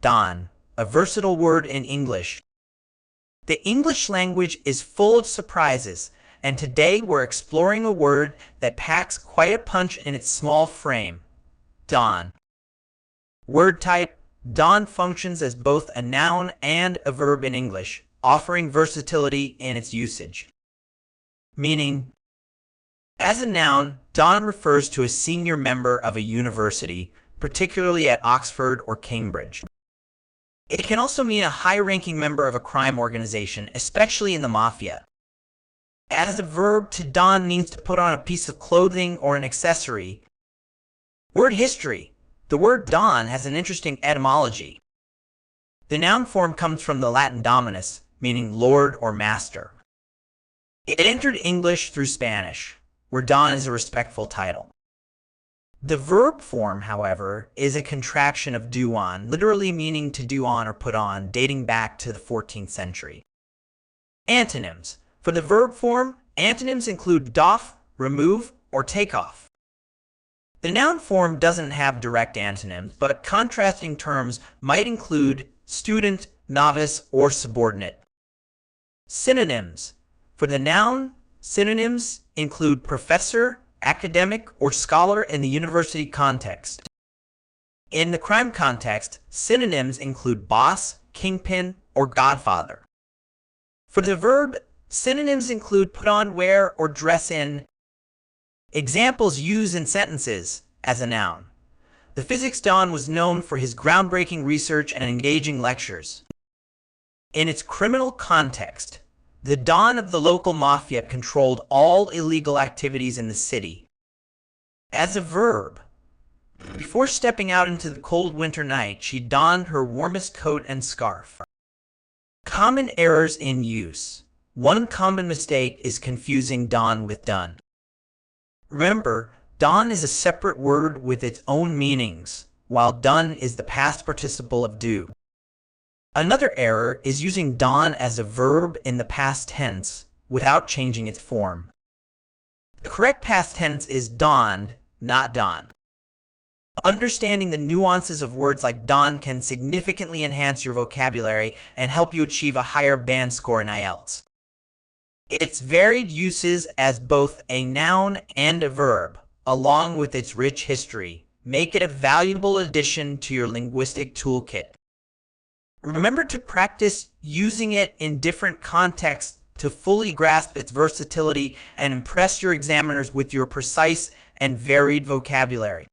Don, a versatile word in English. The English language is full of surprises, and today we're exploring a word that packs quite a punch in its small frame. Don. Word type: Don functions as both a noun and a verb in English, offering versatility in its usage. Meaning: as a noun, Don refers to a senior member of a university, particularly at Oxford or Cambridge. It can also mean a high-ranking member of a crime organization, especially in the mafia. As a verb, to don means to put on a piece of clothing or an accessory. Word history: the word don has an interesting etymology. The noun form comes from the Latin dominus, meaning lord or master. It entered English through Spanish, where don is a respectful title. The verb form, however, is a contraction of do on, literally meaning to do on or put on, dating back to the 14th century. Antonyms. For the verb form, antonyms include doff, remove, or take off. The noun form doesn't have direct antonyms, but contrasting terms might include student, novice, or subordinate. Synonyms. For the noun, synonyms include professor, academic, or scholar in the university context. In the crime context, synonyms include boss, kingpin, or godfather. For the verb, synonyms include put on, wear, or dress in. Examples used in sentences: as a noun, the physics don was known for his groundbreaking research and engaging lectures. In its criminal context, the don of the local mafia controlled all illegal activities in the city. As a verb, before stepping out into the cold winter night, she donned her warmest coat and scarf. Common errors in use. One common mistake is confusing don with done. Remember, don is a separate word with its own meanings, while done is the past participle of do. Another error is using don as a verb in the past tense without changing its form. The correct past tense is donned, not don. Understanding the nuances of words like don can significantly enhance your vocabulary and help you achieve a higher band score in IELTS. Its varied uses as both a noun and a verb, along with its rich history, make it a valuable addition to your linguistic toolkit. Remember to practice using it in different contexts to fully grasp its versatility and impress your examiners with your precise and varied vocabulary.